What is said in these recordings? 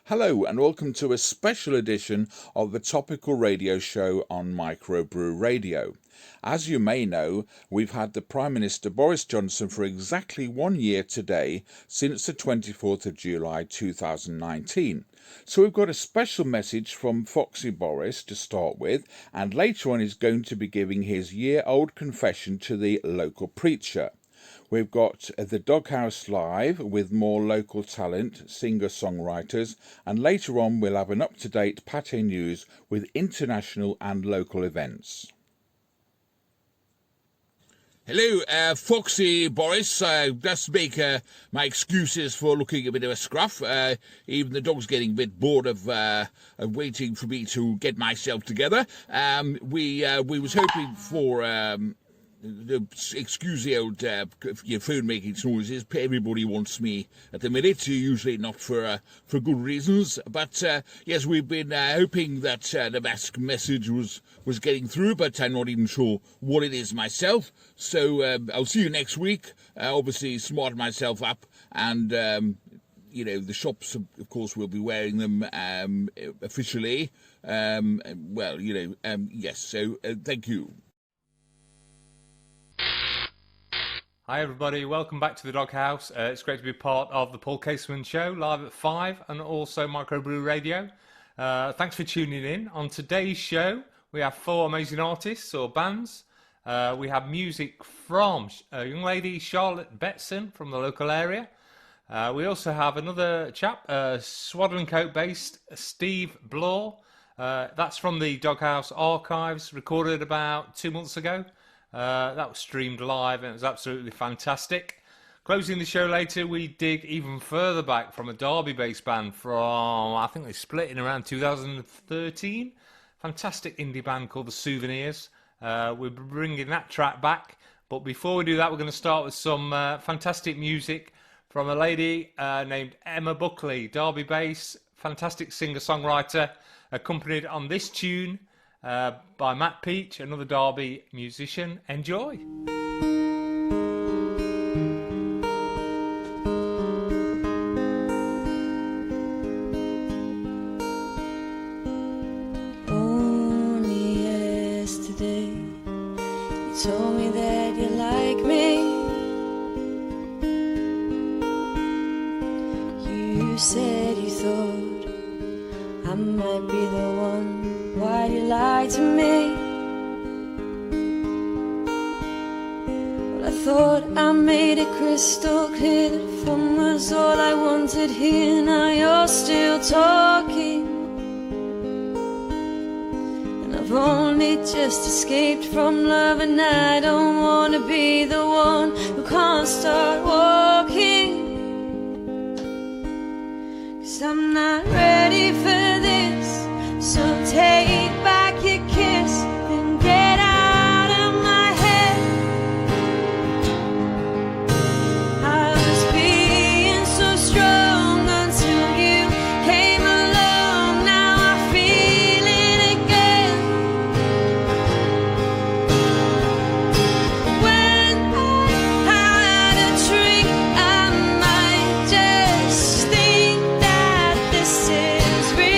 Hello and welcome to a special edition of the Topical radio show on Brew Radio. As you may know, we've had the Prime Minister Boris Johnson for exactly 1 year today, since the 24th of July 2019. So we've got a special message from Foxy Boris to start with, and later on he's going to be giving his year-old confession to the local preacher. We've got the Doghouse Live with more local talent, singer-songwriters, and later on we'll have an up-to-date Pate News with international and local events. Hello, Foxy Boris. Just make my excuses for looking a bit of a scruff. Even the dog's getting a bit bored of waiting for me to get myself together. We was hoping for... excuse the old phone making noises. Everybody wants me at the minute, usually not for good reasons. But yes, we've been hoping that the mask message was getting through, but I'm not even sure what it is myself. So I'll see you next week. Obviously, smarten myself up, and the shops, of course, will be wearing them officially. Yes. So thank you. Hi everybody, welcome back to the Doghouse. It's great to be part of the Caseman show, live at 5 and also Brew Radio. Thanks for tuning in. On today's show, we have 4 amazing artists or bands. We have music from a young lady, Charlotte Betson, from the local area. We also have another chap, Swaddling Coat-based Steve Blore. That's from the Doghouse archives, recorded about 2 months ago. That was streamed live and it was absolutely fantastic. Closing the show later, we dig even further back from a Derby-based band from, I think they split in around 2013. Fantastic indie band called The Souvenirs. We're bringing that track back. But before we do that, we're going to start with some fantastic music from a lady named Emma Buckley, Derby-based, fantastic singer-songwriter, accompanied on this tune by Matt Peach, another Derby musician. Enjoy. Only yesterday you told me that you like me. You said you thought I might be the one. Why'd you lie to me? Well, I thought I made it crystal clear that fun was all I wanted here. Now you're still talking, and I've only just escaped from love, and I don't want to be the one who can't start walking. 'Cause I'm not ready for this. So take back your kiss and get out of my head. I was being so strong until you came along. Now I feel it again. When I had a drink, I might just think that this is real.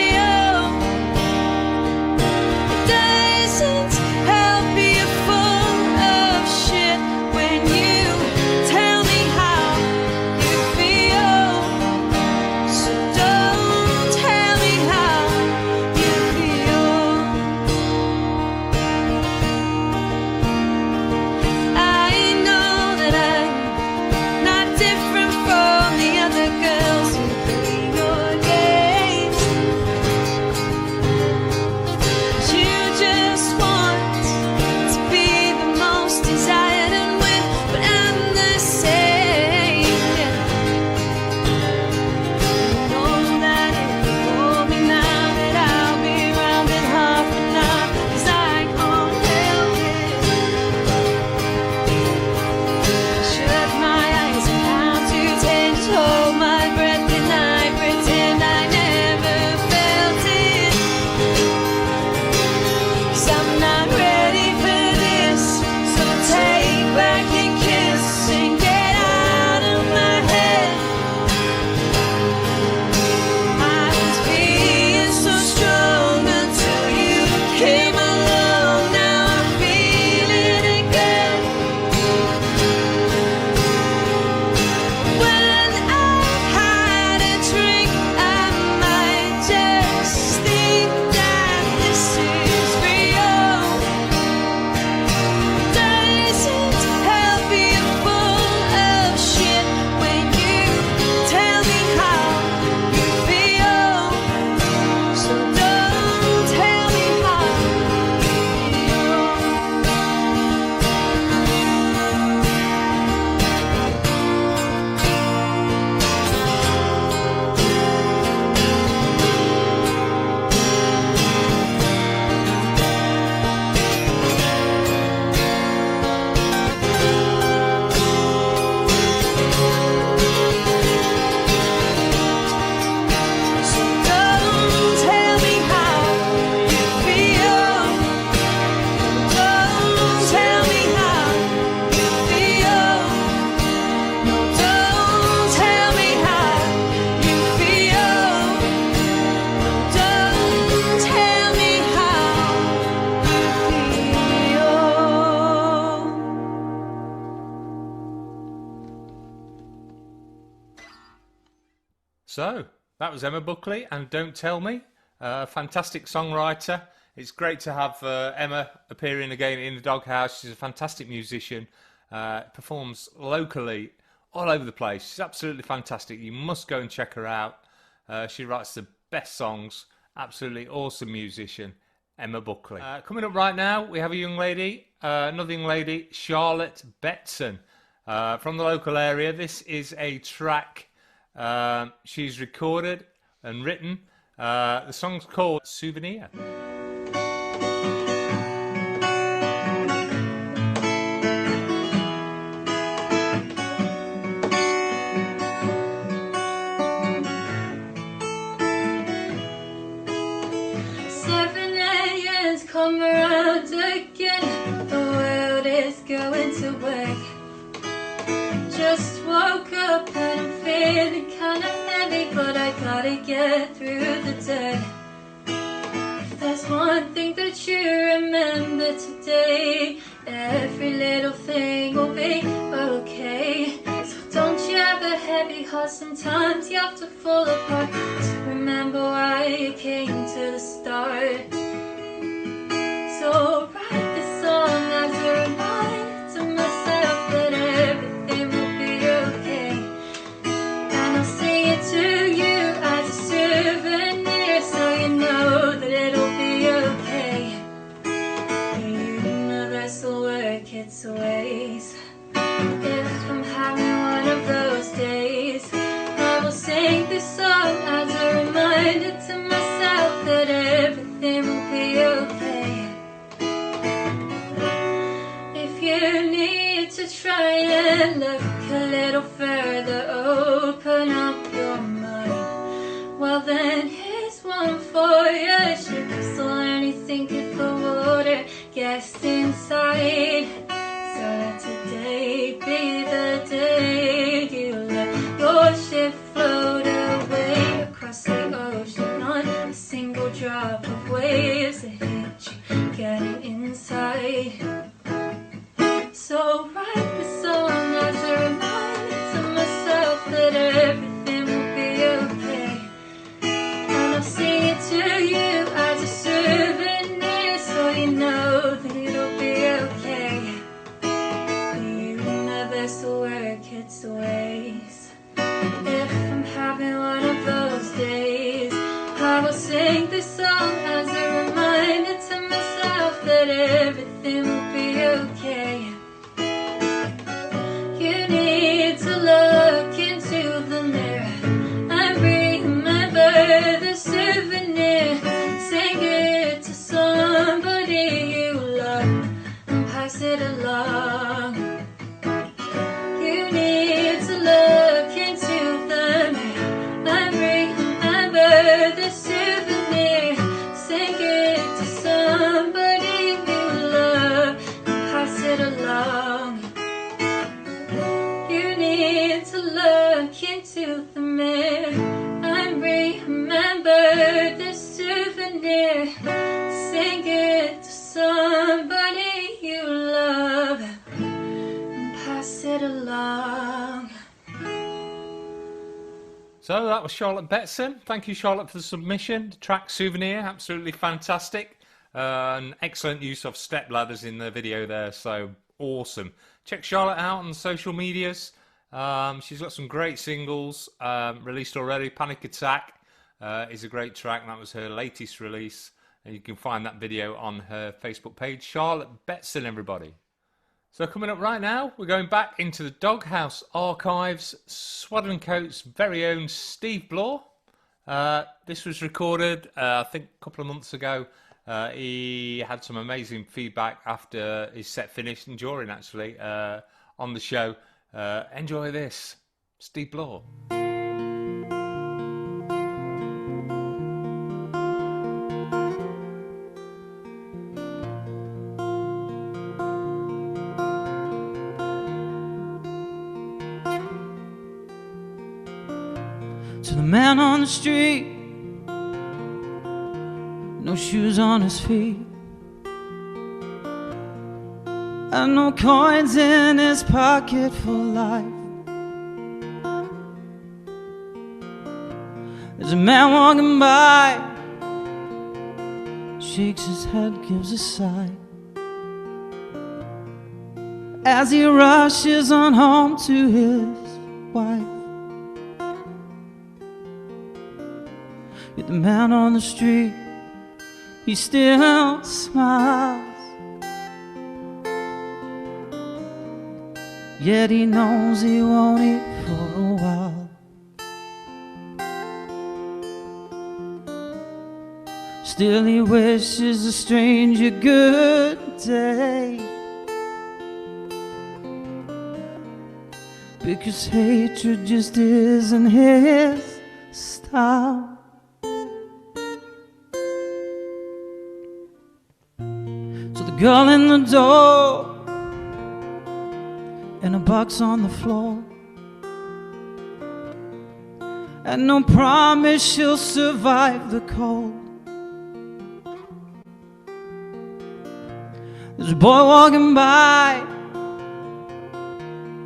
So, that was Emma Buckley and Don't Tell Me. Fantastic songwriter. It's great to have Emma appearing again in the Doghouse. She's a fantastic musician. Performs locally all over the place. She's absolutely fantastic. You must go and check her out. She writes the best songs. Absolutely awesome musician, Emma Buckley. Coming up right now, we have a young lady, another young lady, Charlotte Betson, from the local area. This is a track she's recorded and written. The song's called Souvenir. 7 years come around again. The world is going to wake. Just woke up and I'm feeling kinda heavy, but I gotta get through the day. If there's one thing that you remember today, every little thing will be okay. So don't you have a heavy heart? Sometimes you have to fall apart to remember why you came to the start. So write this song as a reminder to myself that everything will be okay. And I'll sing it to you as a souvenir, so you know that it'll be okay. The universe will work its ways. If I'm having one of those days, I will sing this song as a reminder to myself that everything will be okay. If you need to try and look a little further, open up your mind, well then here's one for you. Ships will only sink if the water gets inside. So let today be the day you let your ship float away across the ocean on a single drop of waves that hit you, getting inside. So write the song as a reminder to myself that everything will be okay. And I'll sing it to you as a souvenir, so you know that it'll be okay. To work its ways. If I'm having one of those days, I will sing this song as a reminder to myself that everything will be okay. You need to look into the mirror and remember the souvenir. Sing it to somebody you love and pass it along. Into the mirror and remember the souvenir. Sing it to somebody you love and pass it along. So that was Charlotte Betson. Thank you, Charlotte, for the submission. The track Souvenir, absolutely fantastic. An excellent use of step ladders in the video there, so awesome. Check Charlotte out on social medias. She's got some great singles released already. Panic Attack is a great track. That was her latest release. And you can find that video on her Facebook page. Charlotte Betson, everybody. So coming up right now, we're going back into the Doghouse archives. Swaddling Coat's very own Steve Bloor. This was recorded, I think, a couple of months ago. He had some amazing feedback after his set finished and during, actually, on the show. Enjoy this, Steve Bloor. To the man on the street, no shoes on his feet, and no coins in his pocket for life. There's a man walking by, shakes his head, gives a sigh, as he rushes on home to his wife. Yet the man on the street, he still smiles, yet he knows he won't eat for a while. Still he wishes the stranger good day, because hatred just isn't his style. So the girl in the door and a box on the floor, and no promise she'll survive the cold. There's a boy walking by,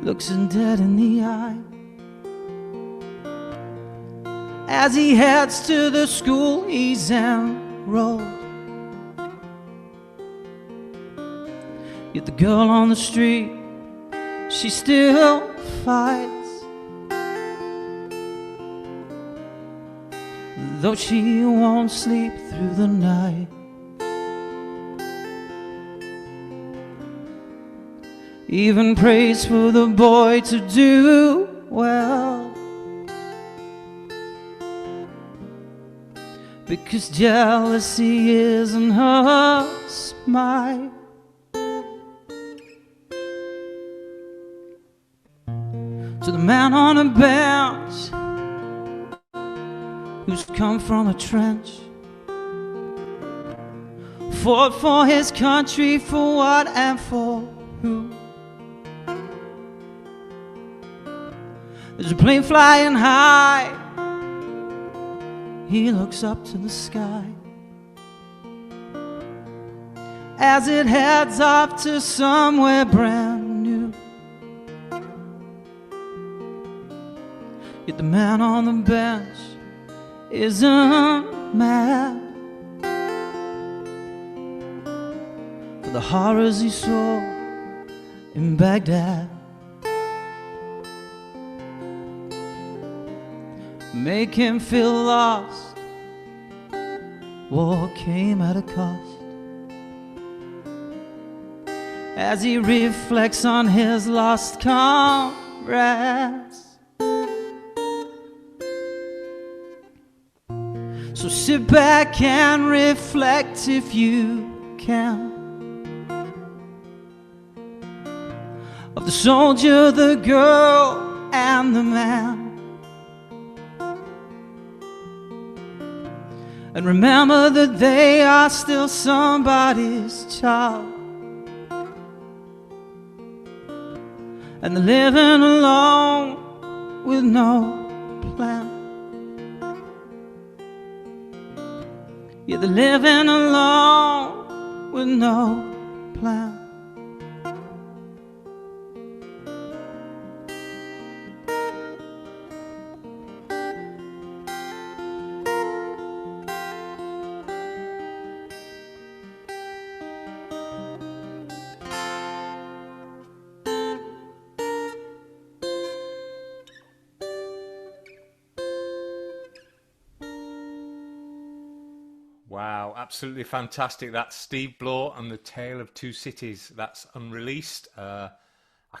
looks him dead in the eye, as he heads to the school he's enrolled. Yet the girl on the street, she still fights, though she won't sleep through the night. Even prays for the boy to do well, because jealousy isn't her smile. To the man on a bench, who's come from a trench, fought for his country, for what and for who. There's a plane flying high, he looks up to the sky, as it heads off to somewhere brand new. Yet the man on the bench isn't mad for the horrors he saw in Baghdad. Make him feel lost, war came at a cost, as he reflects on his lost comrades. So sit back and reflect if you can, of the soldier, the girl, and the man. And remember that they are still somebody's child, and they're living alone with no plan. Yeah, they're living alone with no plan. Wow, absolutely fantastic. That's Steve Bloor and The Tale of Two Cities. That's unreleased. I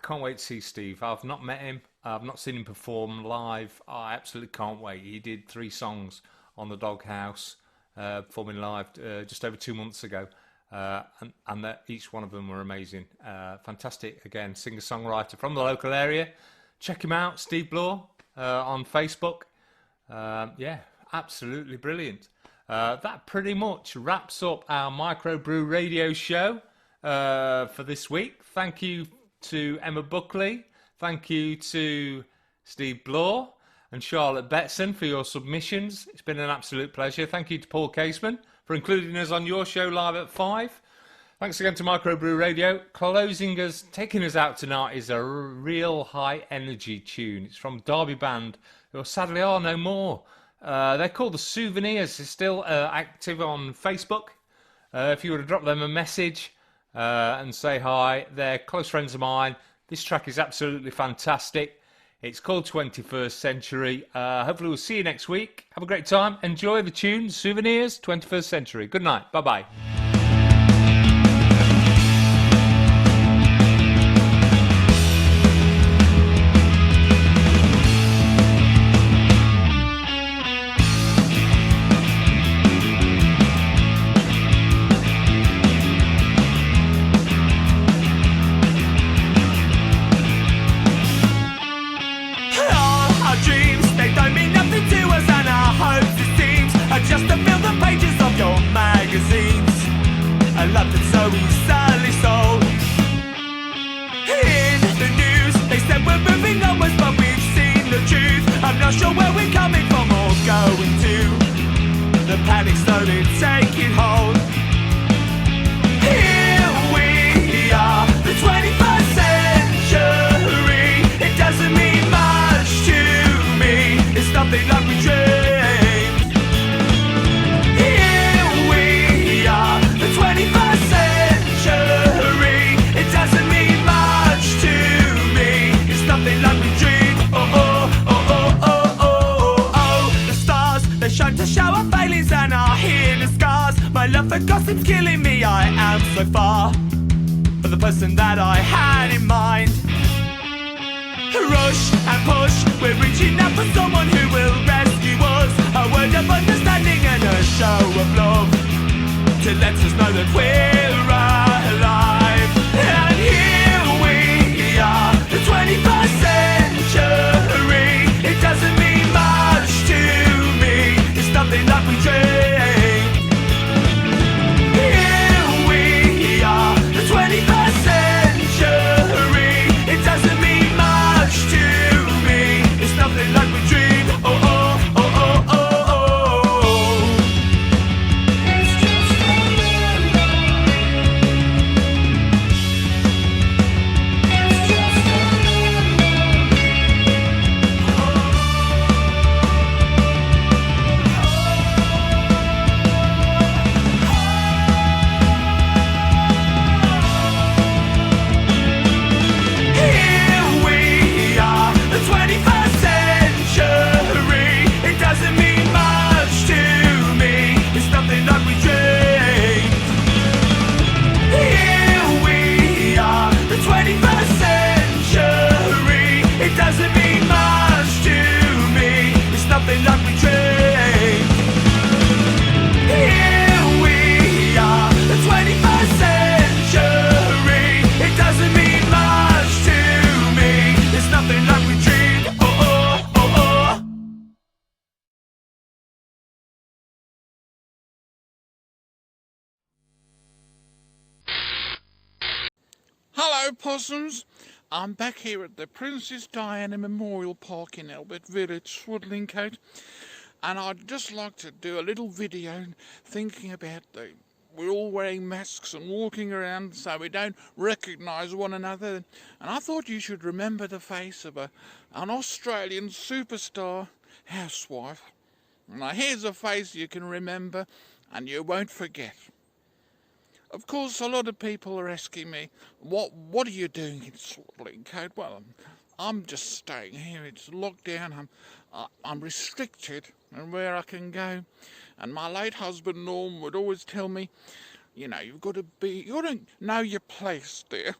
can't wait to see Steve. I've not met him. I've not seen him perform live. I absolutely can't wait. He did 3 songs on the Doghouse, performing live just over 2 months ago. And each one of them were amazing. Fantastic, again, singer-songwriter from the local area. Check him out, Steve Bloor, on Facebook. Yeah, absolutely brilliant. That pretty much wraps up our Microbrew radio show for this week. Thank you to Emma Buckley. Thank you to Steve Bloor and Charlotte Betson for your submissions. It's been an absolute pleasure. Thank you to Paul Caseman for including us on your show live at 5. Thanks again to Microbrew Radio. Taking us out tonight is a real high energy tune. It's from Derby Band, who sadly are no more. They're called The Souvenirs. They're still active on Facebook. If you were to drop them a message and say hi, they're close friends of mine. This track is absolutely fantastic. It's called 21st Century. Hopefully we'll see you next week. Have a great time. Enjoy the tune, Souvenirs, 21st Century. Good night. Bye-bye. Just to fill the pages of your magazines, a love that's so easily sold. In the news, they said we're moving onwards, but we've seen the truth. I'm not sure where we're coming from or going to. The panic slowly taking hold. Here we are, the 21st century. It doesn't mean much to me. It's nothing like we dreamed. To show our failings and our hidden scars. My love for gossip's killing me. I am so far from the person that I had in mind. Rush and push, we're reaching out for someone who will rescue us. A word of understanding and a show of love to let us know that we're alive. And here we are, the 21st century. It doesn't mean much to me. Nothing like we dreamed. Here we are, the 21st century. It doesn't mean much to me. It's nothing like we dreamed. Oh, oh, oh, oh, oh, oh. It's just a memory. It's just a memory. Here we are, the 21st century. It doesn't mean much to me. It's nothing like we dreamed. Here we are, the 21st century. It doesn't mean much to me. It's nothing like we dreamed. Here we are, the 21st century. It doesn't mean much to me. It's nothing like we dreamed. Oh, oh, oh, oh. Hello, possums. I'm back here at the Princess Diana Memorial Park in Albert Village, Swadlincote, and I'd just like to do a little video thinking about we're all wearing masks and walking around so we don't recognise one another, and I thought you should remember the face of an Australian superstar housewife. Now here's a face you can remember and you won't forget. Of course, a lot of people are asking me, what are you doing in Swadlincote? Well, I'm just staying here. It's lockdown. I'm restricted in where I can go. And my late husband Norm would always tell me, you got to know your place, dear.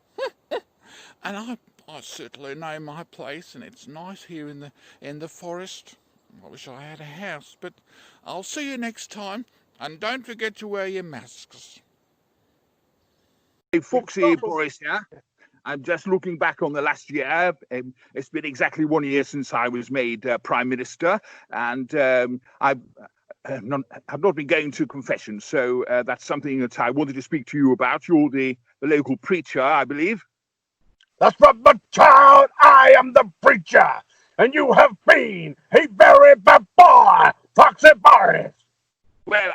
And I certainly know my place, and it's nice here in the forest. I wish I had a house, but I'll see you next time, and don't forget to wear your masks. Hey, Foxy Boris here. I'm just looking back on the last year. It's been exactly 1 year since I was made Prime Minister, and I've not been going to confession, so that's something that I wanted to speak to you about. You're the local preacher, I believe. That's right, but child, I am the preacher, and you have been a very bad boy, Foxy Boris. Well,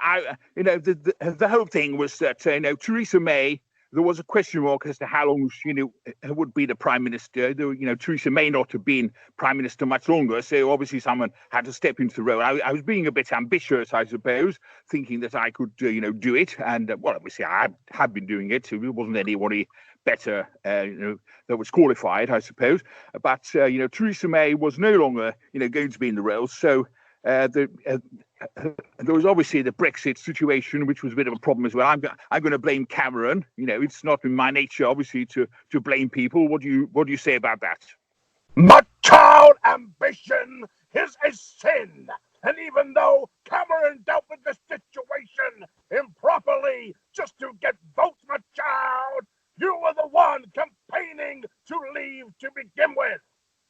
the whole thing was that Theresa May there was a question mark as to how long she would be the Prime Minister. Theresa May not have been Prime Minister much longer, so obviously someone had to step into the role. I was being a bit ambitious, I suppose, thinking that I could, do it. And, obviously I have been doing it. So there wasn't anybody better, that was qualified, I suppose. But, Theresa May was no longer, going to be in the role. So there was obviously the Brexit situation, which was a bit of a problem as well. I'm going to blame Cameron. It's not in my nature, obviously, to blame people. What do you say about that? My child ambition is a sin. And even though Cameron dealt with the situation improperly just to get votes, my child, you were the one campaigning to leave to begin with.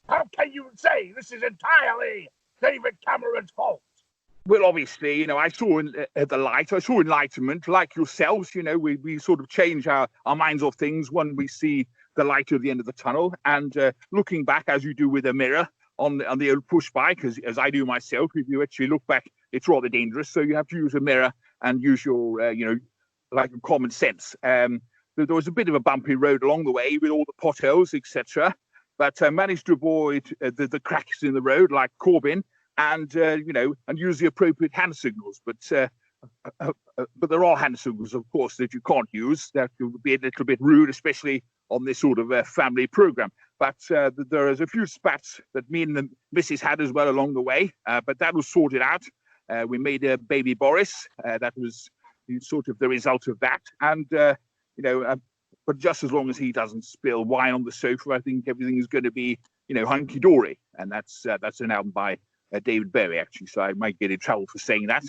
How can you say this is entirely David Cameron's fault? Well, obviously, I saw the light. I saw enlightenment, like yourselves. We sort of change our minds of things when we see the light at the end of the tunnel. And looking back, as you do with a mirror on the old push bike, as I do myself, if you actually look back, it's rather dangerous. So you have to use a mirror and use your, like common sense. There was a bit of a bumpy road along the way with all the potholes, etc. But I managed to avoid the cracks in the road, like Corbyn. And and use the appropriate hand signals, but there are hand signals, of course, that you can't use. That would be a little bit rude, especially on this sort of family program. But there is a few spats that me and the missus had as well along the way, but that was sorted out. We made a baby Boris. That was sort of the result of that, and but just as long as he doesn't spill wine on the sofa, I think everything is going to be hunky dory, and that's an album by David Bowie, actually, so I might get in trouble for saying that.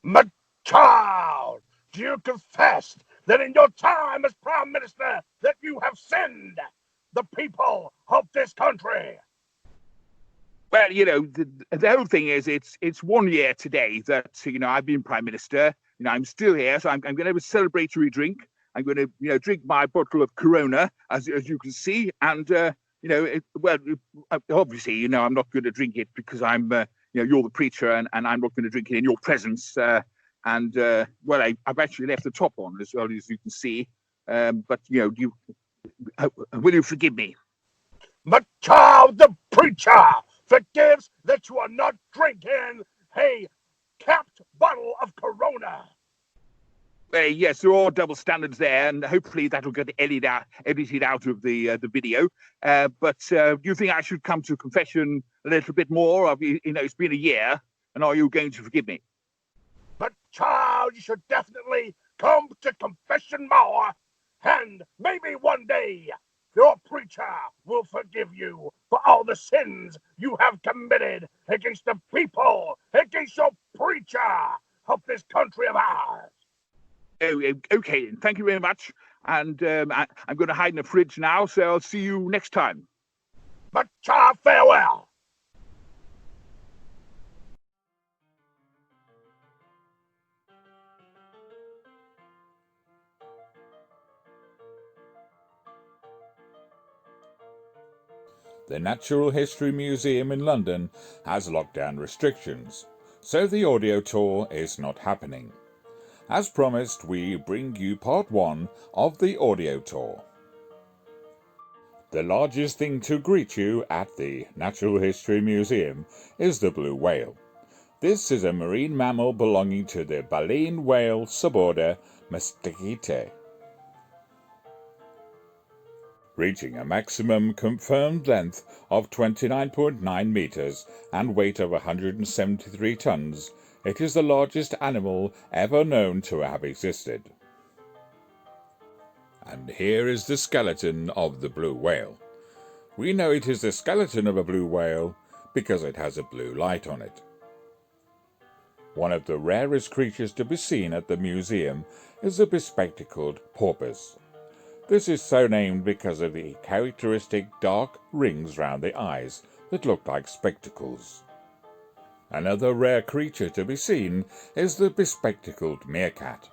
My child, do you confess that in your time as Prime Minister that you have sinned the people of this country? Well, the whole thing is it's 1 year today that, I've been Prime Minister. I'm still here, so I'm going to have a celebratory drink. I'm going to, drink my bottle of Corona, as you can see, and obviously, I'm not going to drink it because I'm, you're the preacher, and I'm not going to drink it in your presence. I've actually left the top on as well, as you can see. But will you forgive me? My child, the preacher, forgives that you are not drinking a capped bottle of Corona. Yes, there are double standards there, and hopefully that'll get edited out of the video. But do you think I should come to confession a little bit more? It's been a year, and are you going to forgive me? But child, you should definitely come to confession more, and maybe one day your preacher will forgive you for all the sins you have committed against the people, against your preacher of this country of ours. Oh, okay, then. Thank you very much. And I'm going to hide in the fridge now, so I'll see you next time. But farewell. The Natural History Museum in London has lockdown restrictions, so the audio tour is not happening. As promised, we bring you part 1 of the audio tour. The largest thing to greet you at the Natural History Museum is the blue whale. This is a marine mammal belonging to the baleen whale suborder Mystacete. Reaching a maximum confirmed length of 29.9 meters and weight of 173 tons, it is the largest animal ever known to have existed. And here is the skeleton of the blue whale. We know it is the skeleton of a blue whale because it has a blue light on it. One of the rarest creatures to be seen at the museum is the bespectacled porpoise. This is so named because of the characteristic dark rings round the eyes that look like spectacles. Another rare creature to be seen is the bespectacled meerkat.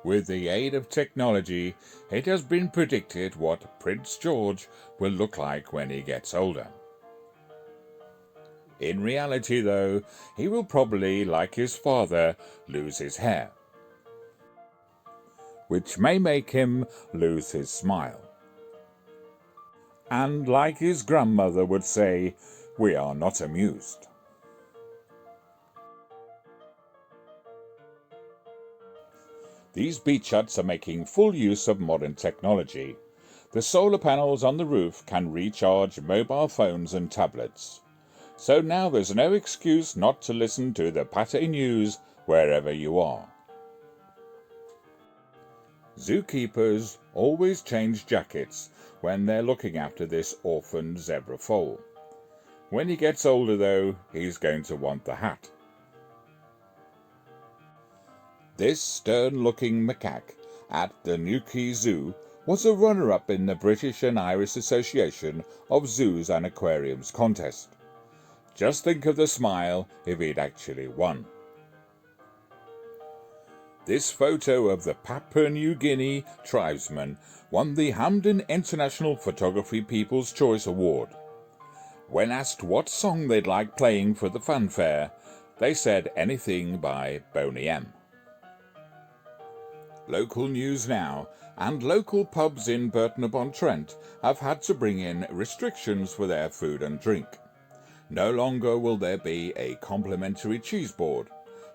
With the aid of technology, it has been predicted what Prince George will look like when he gets older. In reality, though, he will probably, like his father, lose his hair. which may make him lose his smile. And like his grandmother would say, we are not amused. These beach huts are making full use of modern technology. The solar panels on the roof can recharge mobile phones and tablets. So now there's no excuse not to listen to the Pate News wherever you are. Zookeepers always change jackets when they're looking after this orphaned zebra foal. When he gets older though, he's going to want the hat. This stern-looking macaque at the Newquay Zoo was a runner-up in the British and Irish Association of Zoos and Aquariums contest. Just think of the smile if he'd actually won. This photo of the Papua New Guinea tribesman won the Hampden International Photography People's Choice Award. When asked what song they'd like playing for the fanfare, they said anything by Boney M. Local news now, and local pubs in Burton-upon-Trent have had to bring in restrictions for their food and drink. No longer will there be a complimentary cheese board.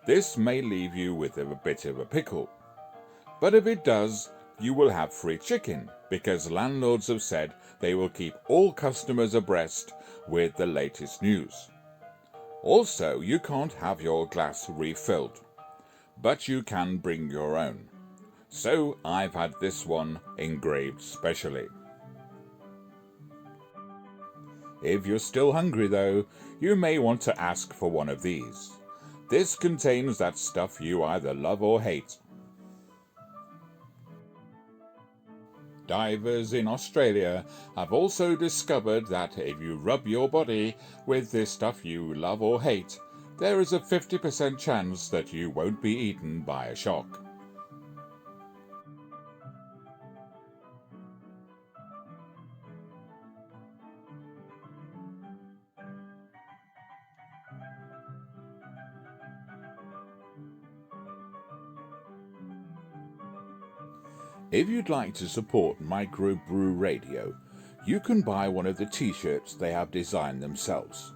This may leave you with a bit of a pickle. But if it does, you will have free chicken, because landlords have said they will keep all customers abreast with the latest news. Also, you can't have your glass refilled, but you can bring your own. So I've had this one engraved specially. If you're still hungry though, you may want to ask for one of these. This contains that stuff you either love or hate. Divers in Australia have also discovered that if you rub your body with this stuff you love or hate, there is a 50% chance that you won't be eaten by a shark. If you'd like to support Micro Brew Radio, you can buy one of the t-shirts they have designed themselves.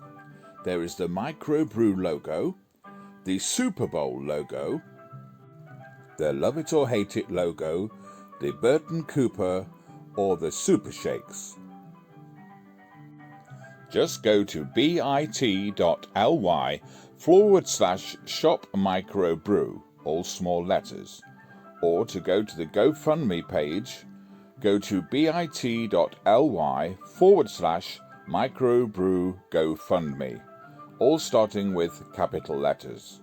There is the Micro Brew logo, the Super Bowl logo, the Love It or Hate It logo, the Burton Cooper, or the Super Shakes. Just go to bit.ly/shop microbrew, all small letters. Or to go to the GoFundMe page, go to bit.ly/microbrew GoFundMe, all starting with capital letters.